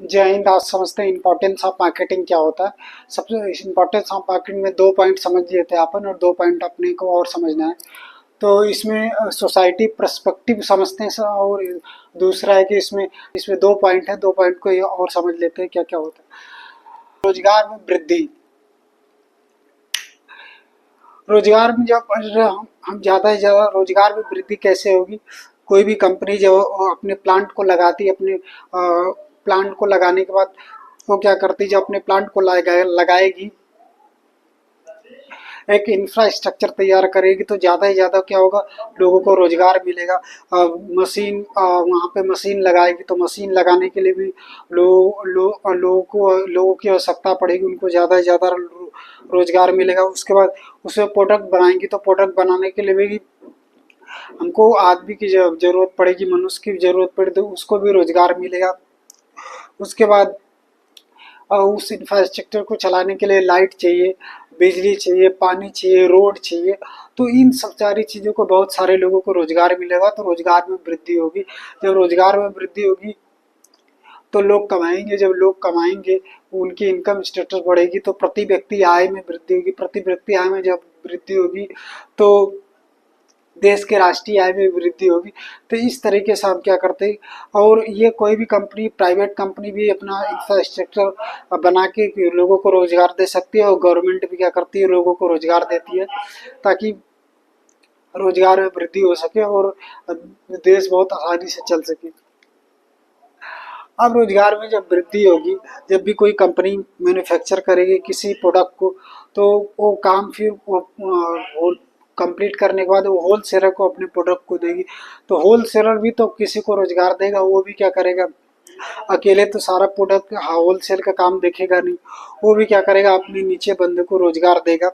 जय हिंद। आज समझते हैं इम्पोर्टेंस ऑफ मार्केटिंग क्या होता है। सबसे इम्पोर्टेंस ऑफ मार्केटिंग में दो पॉइंट समझ लिए थे अपन, और दो पॉइंट अपने को और समझना है। तो इसमें सोसाइटी पर्सपेक्टिव समझते हैं और दूसरा है कि इसमें इसमें दो पॉइंट है, दो पॉइंट को ये और समझ लेते हैं क्या क्या होता है। रोजगार में वृद्धि। रोजगार में जब हम ज़्यादा से ज़्यादा रोजगार में वृद्धि कैसे होगी। कोई भी कंपनी जब अपने प्लांट को लगाती है, अपने प्लांट को लगाने के बाद वो क्या करती है, जब अपने प्लांट को लगाएगी, एक इंफ्रास्ट्रक्चर तैयार करेगी, तो ज़्यादा से ज़्यादा क्या होगा, लोगों को रोजगार मिलेगा। मशीन वहाँ पे मशीन लगाएगी तो मशीन लगाने के लिए भी लोगों की आवश्यकता पड़ेगी, उनको ज़्यादा से ज़्यादा रोजगार मिलेगा। उसके बाद उसमें प्रोडक्ट बनाएंगी तो प्रोडक्ट बनाने के लिए भी हमको आदमी की जरूरत पड़ेगी, मनुष्य की जरूरत पड़ेगी, तो उसको भी रोजगार मिलेगा। उसके बाद उस इंफ्रास्ट्रक्चर को चलाने के लिए लाइट चाहिए, बिजली चाहिए, पानी चाहिए, रोड चाहिए। तो इन सब सारी चीज़ों को बहुत सारे लोगों को रोजगार मिलेगा, तो रोजगार में वृद्धि होगी। जब रोजगार में वृद्धि होगी तो लोग कमाएंगे, जब लोग कमाएंगे उनकी इनकम स्टेटस बढ़ेगी, तो प्रति व्यक्ति आय में वृद्धि होगी। प्रति व्यक्ति आय में जब वृद्धि होगी तो देश के राष्ट्रीय आय में वृद्धि होगी। तो इस तरीके से हम क्या करते हैं, और ये कोई भी कंपनी, प्राइवेट कंपनी भी अपना इंफ्रास्ट्रक्चर बना के लोगों को रोजगार दे सकती है, और गवर्नमेंट भी क्या करती है, लोगों को रोजगार देती है, ताकि रोजगार में वृद्धि हो सके और देश बहुत आसानी से चल सके। अब रोजगार में जब वृद्धि होगी, जब भी कोई कंपनी मैन्युफैक्चर करेगी किसी प्रोडक्ट को, तो वो काम फिर वो कंप्लीट करने के बाद वो होल सेलर को अपने प्रोडक्ट को देगी। तो होल सेलर भी तो किसी को रोजगार देगा, वो भी क्या करेगा, अकेले तो सारा प्रोडक्ट होल सेल का काम देखेगा नहीं, वो भी क्या करेगा, अपने नीचे बंदे को रोजगार देगा।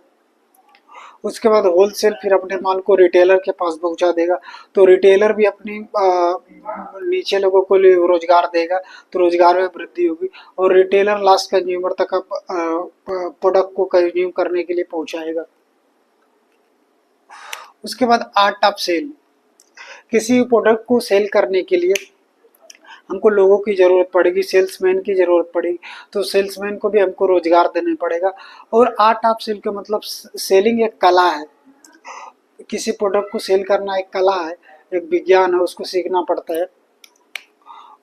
उसके बाद होलसेल फिर अपने माल को रिटेलर के पास पहुंचा देगा, तो रिटेलर भी अपनी नीचे लोगों को लिए रोजगार देगा, तो रोजगार में वृद्धि होगी। और रिटेलर लास्ट कंज्यूमर तक प्रोडक्ट को कंज्यूम करने के लिए पहुंचाएगा। उसके बाद आर्ट ऑफ सेल। किसी प्रोडक्ट को सेल करने के लिए हमको लोगों की ज़रूरत पड़ेगी, सेल्समैन की ज़रूरत पड़ेगी, तो सेल्समैन को भी हमको रोजगार देना पड़ेगा। और आर्ट ऑफ सेल का मतलब सेलिंग एक कला है, किसी प्रोडक्ट को सेल करना एक कला है, एक विज्ञान है, उसको सीखना पड़ता है।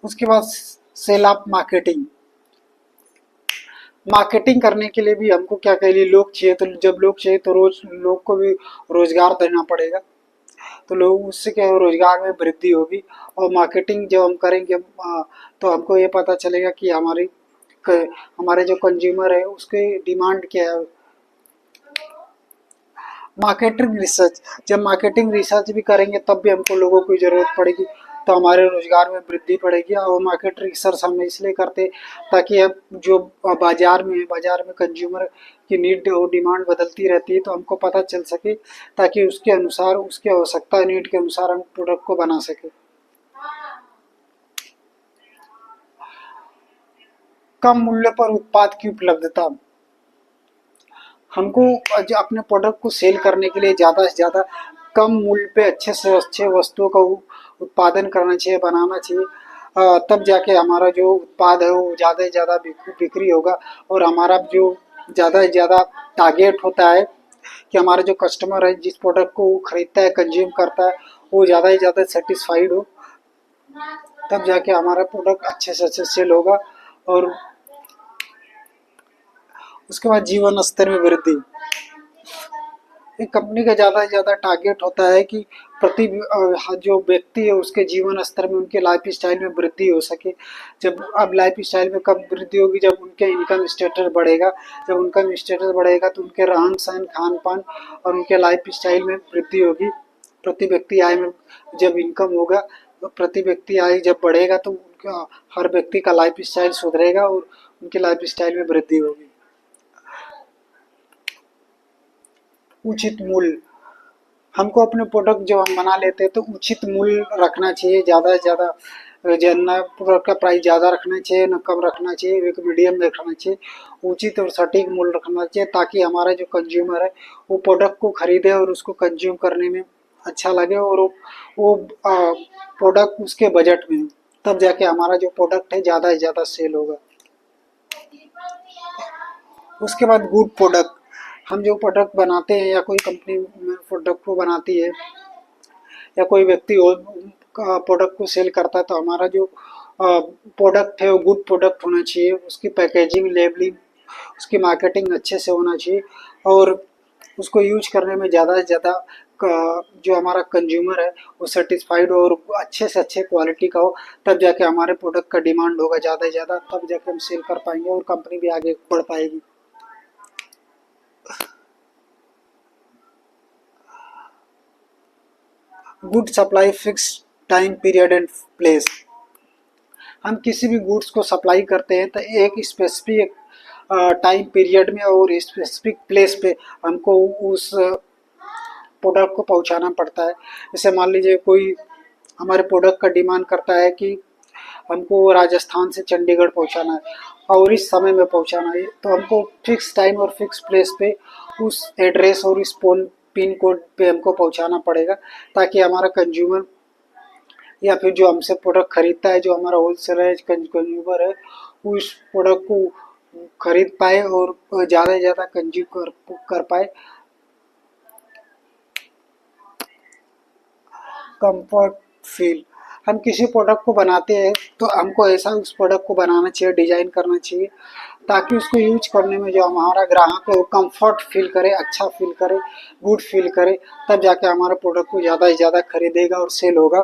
उसके बाद सेल ऑफ मार्केटिंग। मार्केटिंग करने के लिए भी हमको क्या कहिए, लोग चाहिए, तो जब लोग चाहिए तो रोज लोग को भी रोजगार देना पड़ेगा, तो लोग उससे क्या है, रोजगार में वृद्धि होगी। और मार्केटिंग जब हम करेंगे तो हमको ये पता चलेगा कि हमारे जो कंज्यूमर है उसकी डिमांड क्या है। Marketing research. जब मार्केटिंग रिसर्च भी करेंगे तब भी हमको लोगों की ज़रूरत पड़ेगी, तो हमारे रोजगार में वृद्धि पड़ेगी। और मार्केट रिसर्च हम इसलिए करते ताकि अब जो बाजार में है, बाजार में कंज्यूमर की नीड और डिमांड बदलती रहती है, तो हमको पता चल सके, ताकि उसके अनुसार, उसकी आवश्यकता नीड के अनुसार हम प्रोडक्ट को बना सके। कम मूल्य पर उत्पाद की उपलब्धता। हमको अपने प्रोडक्ट को सेल करने के लिए ज़्यादा से ज़्यादा कम मूल्य पे अच्छे से अच्छे वस्तुओं का उत्पादन करना चाहिए, बनाना चाहिए। तब जाके हमारा जो उत्पाद है वो ज़्यादा से ज़्यादा बिक्री होगा, और हमारा जो ज़्यादा से ज़्यादा टारगेट होता है कि हमारा जो कस्टमर है, जिस प्रोडक्ट को वो खरीदता है, कंज्यूम करता है, वो ज़्यादा से ज़्यादा सेटिस्फाइड हो, तब जाके हमारा प्रोडक्ट अच्छे से अच्छे सेल होगा। और उसके बाद जीवन स्तर में वृद्धि। एक कंपनी का ज़्यादा से ज़्यादा टारगेट होता है कि जो व्यक्ति है उसके जीवन स्तर में, उनके लाइफ स्टाइल में वृद्धि हो सके। जब अब लाइफ स्टाइल में कब वृद्धि होगी, जब उनके इनकम स्टेटस बढ़ेगा। जब उनका स्टेटस बढ़ेगा तो उनके रहन सहन, खान पान और उनके लाइफ स्टाइल में वृद्धि होगी। प्रति व्यक्ति आय में जब इनकम होगा, तो प्रति व्यक्ति आय जब बढ़ेगा तो उनका, हर व्यक्ति का लाइफ स्टाइल सुधरेगा और उनके लाइफ स्टाइल में वृद्धि होगी। उचित मूल्य। हमको अपने प्रोडक्ट जब हम बना लेते हैं तो उचित मूल्य रखना चाहिए, ज़्यादा से ज़्यादा ना प्रोडक्ट का प्राइस ज़्यादा रखना चाहिए, ना कम रखना चाहिए, एक मीडियम में रखना चाहिए। उचित और सटीक मूल्य रखना चाहिए, ताकि हमारा जो कंज्यूमर है वो प्रोडक्ट को खरीदे और उसको कंज्यूम करने में अच्छा लगे, और वो प्रोडक्ट उसके बजट में हो। तब जाके हमारा जो प्रोडक्ट है ज़्यादा से ज़्यादा सेल होगा। उसके बाद गुड प्रोडक्ट, हम जो प्रोडक्ट बनाते हैं या कोई कंपनी प्रोडक्ट को बनाती है या कोई व्यक्ति और प्रोडक्ट को सेल करता है, तो हमारा जो प्रोडक्ट है वो गुड प्रोडक्ट होना चाहिए। उसकी पैकेजिंग, लेबलिंग, उसकी मार्केटिंग अच्छे से होना चाहिए और उसको यूज करने में ज़्यादा से ज़्यादा जो हमारा कंज्यूमर है वो सेटिस्फाइड हो और अच्छे से अच्छे क्वालिटी का हो। तब जाके हमारे प्रोडक्ट का डिमांड होगा ज़्यादा से ज़्यादा, तब जाके हम सेल कर पाएंगे और कंपनी भी आगे बढ़ पाएगी। Good supply, fix time period and place. हम किसी भी गुड्स को सप्लाई करते हैं तो एक स्पेसिफिक टाइम पीरियड में और स्पेसिफिक प्लेस पे हमको उस प्रोडक्ट को पहुंचाना पड़ता है। जैसे मान लीजिए कोई हमारे प्रोडक्ट का डिमांड करता है कि हमको राजस्थान से चंडीगढ़ पहुंचाना है और इस समय में पहुंचाना है, तो हमको फिक्स टाइम और फिक्स प्लेस पे उस एड्रेस और इस पिन कोड पे हमको पहुंचाना पड़ेगा, ताकि हमारा कंज्यूमर या फिर जो हमसे प्रोडक्ट खरीदता है, जो हमारा होलसेलर है, कंज्यूमर है, उस प्रोडक्ट को खरीद पाए और ज़्यादा से ज़्यादा कंज्यूम कर पाए। कंफर्ट फील, हम किसी प्रोडक्ट को बनाते हैं तो हमको ऐसा उस प्रोडक्ट को बनाना चाहिए, डिजाइन करना चाहिए, ताकि उसको यूज करने में जो हमारा ग्राहक है वो कंफर्ट फील करे, अच्छा फील करे, गुड फील करे। तब जाके हमारे प्रोडक्ट को ज़्यादा से ज़्यादा खरीदेगा और सेल होगा,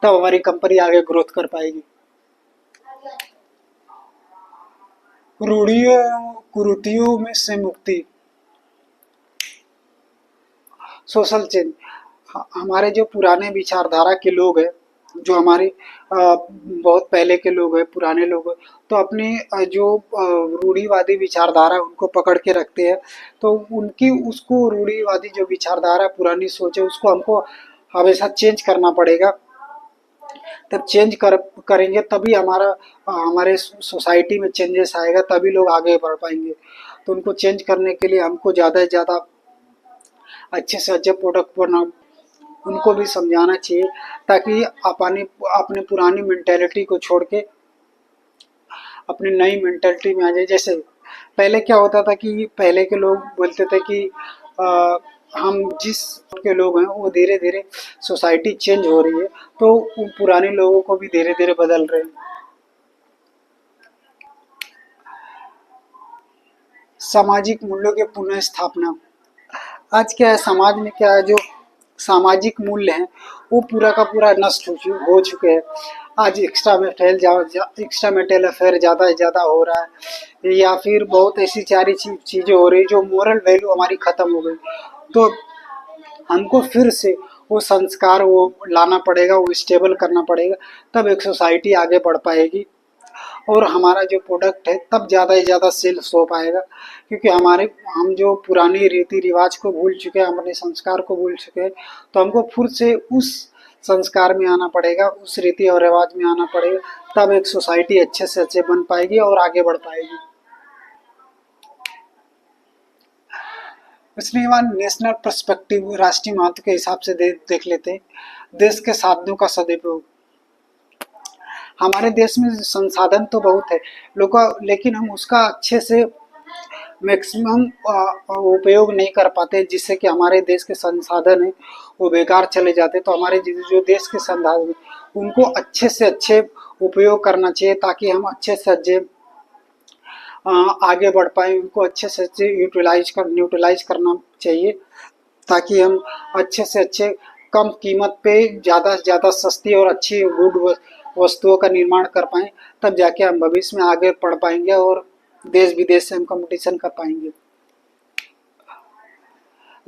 तब हमारी कंपनी आगे ग्रोथ कर पाएगी। रूढ़ियों कुरीतियों में से मुक्ति, सोशल चेंज। हमारे जो पुराने विचारधारा के लोग हैं, जो हमारे बहुत पहले के लोग हैं, पुराने लोग हैं, तो अपने जो रूढ़िवादी विचारधारा उनको पकड़ के रखते हैं, तो उनकी उसको रूढ़िवादी जो विचारधारा, पुरानी सोच है, उसको हमको हमेशा चेंज करना पड़ेगा। तब चेंज करेंगे तभी हमारे सोसाइटी में चेंजेस आएगा, तभी लोग आगे बढ़ पाएंगे। तो उनको चेंज करने के लिए हमको ज़्यादा से ज़्यादा अच्छे से अच्छे प्रोडक्ट बना उनको भी समझाना चाहिए, ताकि अपने अपने पुरानी मेंटेलिटी को छोड़ के अपनी नई मेंटेलिटी में आ जाए। जैसे पहले क्या होता था कि पहले के लोग बोलते थे कि हम जिस के लोग हैं वो धीरे धीरे सोसाइटी चेंज हो रही है, तो उन पुराने लोगों को भी धीरे धीरे बदल रहे हैं। सामाजिक मूल्यों के पुनः स्थापना, आज क्या है समाज में, क्या है जो सामाजिक मूल्य हैं वो पूरा का पूरा नष्ट हो चुके हैं। आज एक्स्ट्रा मेटल अफेयर ज़्यादा से ज़्यादा हो रहा है, या फिर बहुत ऐसी सारी चीज़ें हो रही, जो मोरल वैल्यू हमारी ख़त्म हो गई। तो हमको फिर से वो संस्कार वो लाना पड़ेगा, वो स्टेबल करना पड़ेगा, तब एक सोसाइटी आगे बढ़ पाएगी और हमारा जो प्रोडक्ट है तब ज़्यादा से ज़्यादा सेल्स हो पाएगा। क्योंकि हम जो पुरानी रीति रिवाज को भूल चुके हैं, हम अपने संस्कार को भूल चुके हैं, तो हमको फिर से उस संस्कार में आना पड़ेगा, उस रीति और रिवाज में आना पड़ेगा, तब एक सोसाइटी अच्छे से अच्छे बन पाएगी और आगे बढ़ पाएगी। इसलिए वहाँ नेशनल पर्सपेक्टिव, राष्ट्रीय महत्व के हिसाब से देख लेते हैं। देश के साधनों का सदुपयोग, हमारे देश में संसाधन तो बहुत है लोग, लेकिन हम उसका अच्छे से मैक्सिमम उपयोग नहीं कर पाते, जिससे कि हमारे देश के संसाधन है वो बेकार चले जाते। तो हमारे जो देश के संसाधन उनको अच्छे से अच्छे उपयोग करना चाहिए, ताकि हम अच्छे से अच्छे आगे बढ़ पाए, उनको अच्छे से अच्छे न्यूट्रलाइज करना चाहिए, ताकि हम अच्छे से अच्छे कम कीमत पे ज़्यादा से ज़्यादा सस्ती और अच्छी गुड वस्तुओं का निर्माण कर पाएँ। तब जाके हम भविष्य में आगे बढ़ पाएंगे और देश विदेश से हम कंपटीशन कर पाएंगे।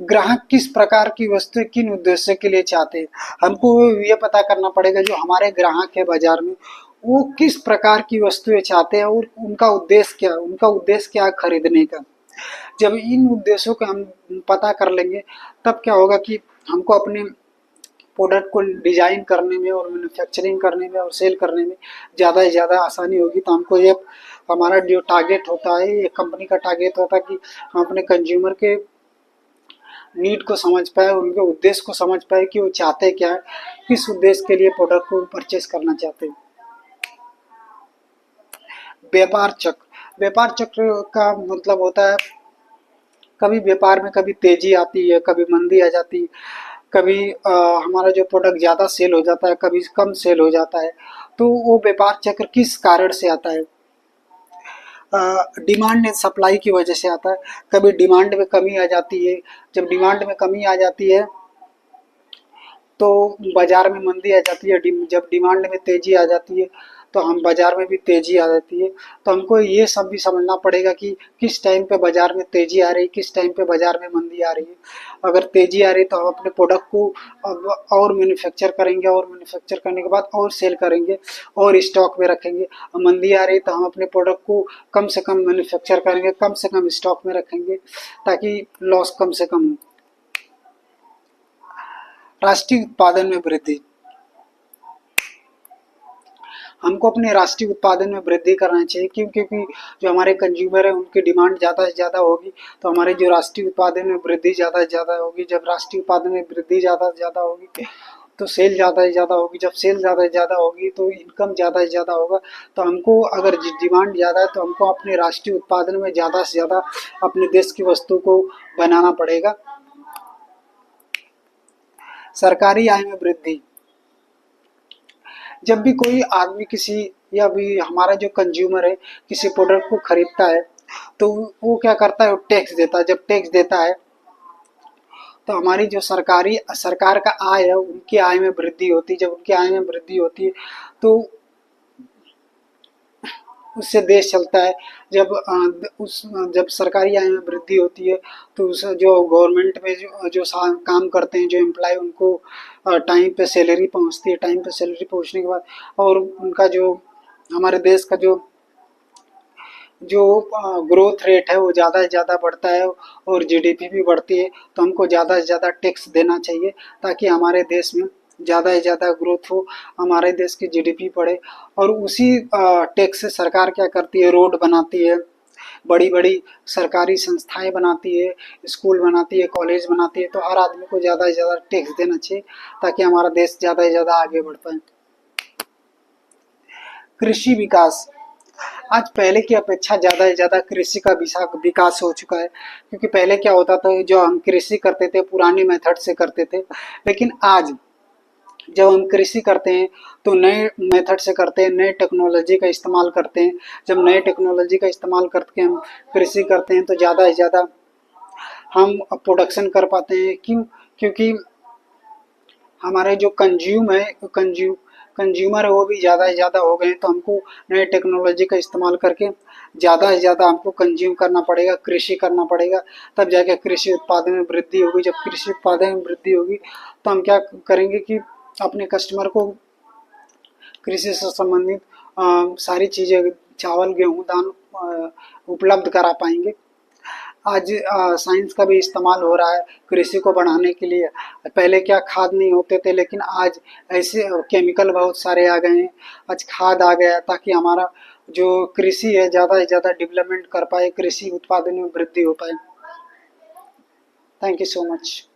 ग्राहक किस प्रकार की वस्तुएं किन उद्देश्य के लिए चाहते हैं, हमको ये पता करना पड़ेगा जो हमारे ग्राहक है बाजार में, वो किस प्रकार की वस्तुएं चाहते हैं और उनका उद्देश्य क्या है खरीदने का। जब इन उद्देश्यों को हम पता कर लेंगे, तब क्या होगा कि हमको अपने प्रोडक्ट को डिजाइन करने में और मैन्युफैक्चरिंग करने में और सेल करने में ज़्यादा से ज़्यादा आसानी होगी। तो हमको ये हमारा जो टारगेट होता है, एक कंपनी का टारगेट होता है कि हम अपने कंज्यूमर के नीड को समझ पाए, उनके उद्देश्य को समझ पाए कि वो चाहते क्या है, किस उद्देश्य के लिए प्रोडक्ट को परचेस करना चाहते हैं। व्यापार चक्र, व्यापार चक्र का मतलब होता है कभी व्यापार में कभी तेजी आती है, कभी मंदी आ जाती है, कभी हमारा जो प्रोडक्ट ज़्यादा सेल हो जाता है, कभी कम सेल हो जाता है। तो वो व्यापार चक्र किस कारण से आता है? डिमांड एंड सप्लाई की वजह से आता है। कभी डिमांड में कमी आ जाती है, जब डिमांड में कमी आ जाती है तो बाजार में मंदी आ जाती है, जब डिमांड में तेजी आ जाती है तो हम बाजार में भी तेजी आ जाती है। तो हमको ये सब भी समझना पड़ेगा कि किस टाइम पे बाजार में तेजी आ रही है, किस टाइम पे बाजार में मंदी आ रही है। अगर तेजी आ रही है तो हम अपने प्रोडक्ट को अब और मैन्युफैक्चर करेंगे, और मैन्युफैक्चर करने के बाद और सेल करेंगे और स्टॉक में रखेंगे। मंदी आ रही है तो हम अपने प्रोडक्ट को कम से कम मैन्युफैक्चर करेंगे, कम से कम स्टॉक में रखेंगे ताकि लॉस कम से कम हो। राष्ट्रीय उत्पादन में वृद्धि, हमको अपने राष्ट्रीय उत्पादन में वृद्धि करना चाहिए। क्यों? क्योंकि जो हमारे कंज्यूमर है उनकी डिमांड ज़्यादा से ज़्यादा होगी तो हमारे जो राष्ट्रीय उत्पादन में वृद्धि ज़्यादा से ज़्यादा होगी। जब राष्ट्रीय उत्पादन में वृद्धि ज़्यादा से ज़्यादा होगी तो सेल ज़्यादा से ज़्यादा होगी। जब सेल ज़्यादा से ज़्यादा होगी तो इनकम ज़्यादा से ज़्यादा होगा। तो हमको अगर डिमांड ज़्यादा है तो हमको अपने राष्ट्रीय उत्पादन में ज़्यादा से ज़्यादा अपने देश की वस्तु को बनाना पड़ेगा। सरकारी आय में वृद्धि, जब भी कोई आदमी किसी या भी हमारा जो कंज्यूमर है किसी प्रोडक्ट को खरीदता है तो वो क्या करता है, वो टैक्स देता है। जब टैक्स देता है तो हमारी जो सरकार का आय है उनकी आय में वृद्धि होती है। जब उनकी आय में वृद्धि होती है तो उससे देश चलता है। जब सरकारी आय में वृद्धि होती है तो उस जो गवर्नमेंट में जो काम करते हैं जो एम्प्लॉय उनको टाइम पे सैलरी पहुंचती है। टाइम पे सैलरी पहुंचने के बाद और उनका जो हमारे देश का जो ग्रोथ रेट है वो ज़्यादा से ज़्यादा बढ़ता है और जीडीपी भी बढ़ती है। तो हमको ज़्यादा से ज़्यादा टैक्स देना चाहिए ताकि हमारे देश में ज़्यादा से ज़्यादा ग्रोथ हो, हमारे देश की जीडीपी बढ़े। और उसी टैक्स से सरकार क्या करती है, रोड बनाती है, बड़ी बड़ी सरकारी संस्थाएं बनाती है, स्कूल बनाती है, कॉलेज बनाती है। तो हर आदमी को ज़्यादा से ज़्यादा टैक्स देना चाहिए ताकि हमारा देश ज़्यादा से ज़्यादा आगे बढ़ पाए। कृषि विकास, आज पहले की अपेक्षा ज़्यादा से ज़्यादा कृषि का विकास हो चुका है। क्योंकि पहले क्या होता था, जो हम कृषि करते थे पुराने मेथड से करते थे, लेकिन आज जब हम कृषि करते हैं तो नए मेथड से करते हैं, नए टेक्नोलॉजी का इस्तेमाल करते हैं। जब नए टेक्नोलॉजी का इस्तेमाल करके हम कृषि करते हैं तो ज़्यादा से ज़्यादा हम प्रोडक्शन कर पाते हैं। क्यों? क्योंकि हमारे जो कंज्यूमर है वो भी ज़्यादा से ज़्यादा हो गए हैं। तो हमको नए टेक्नोलॉजी का इस्तेमाल करके ज़्यादा से ज़्यादा हमको कंज्यूम करना पड़ेगा, कृषि करना पड़ेगा, तब जाके कृषि उत्पादन में वृद्धि होगी। जब कृषि उत्पादन में वृद्धि होगी तो हम क्या करेंगे कि अपने कस्टमर को कृषि से संबंधित सारी चीज़ें, चावल, गेहूँ, दाल उपलब्ध करा पाएंगे। आज साइंस का भी इस्तेमाल हो रहा है कृषि को बढ़ाने के लिए। पहले क्या खाद नहीं होते थे, लेकिन आज ऐसे केमिकल बहुत सारे आ गए हैं। आज खाद आ गया ताकि हमारा जो कृषि है ज़्यादा से ज़्यादा डेवलपमेंट कर पाए, कृषि उत्पादन में वृद्धि हो पाए। Thank you so much.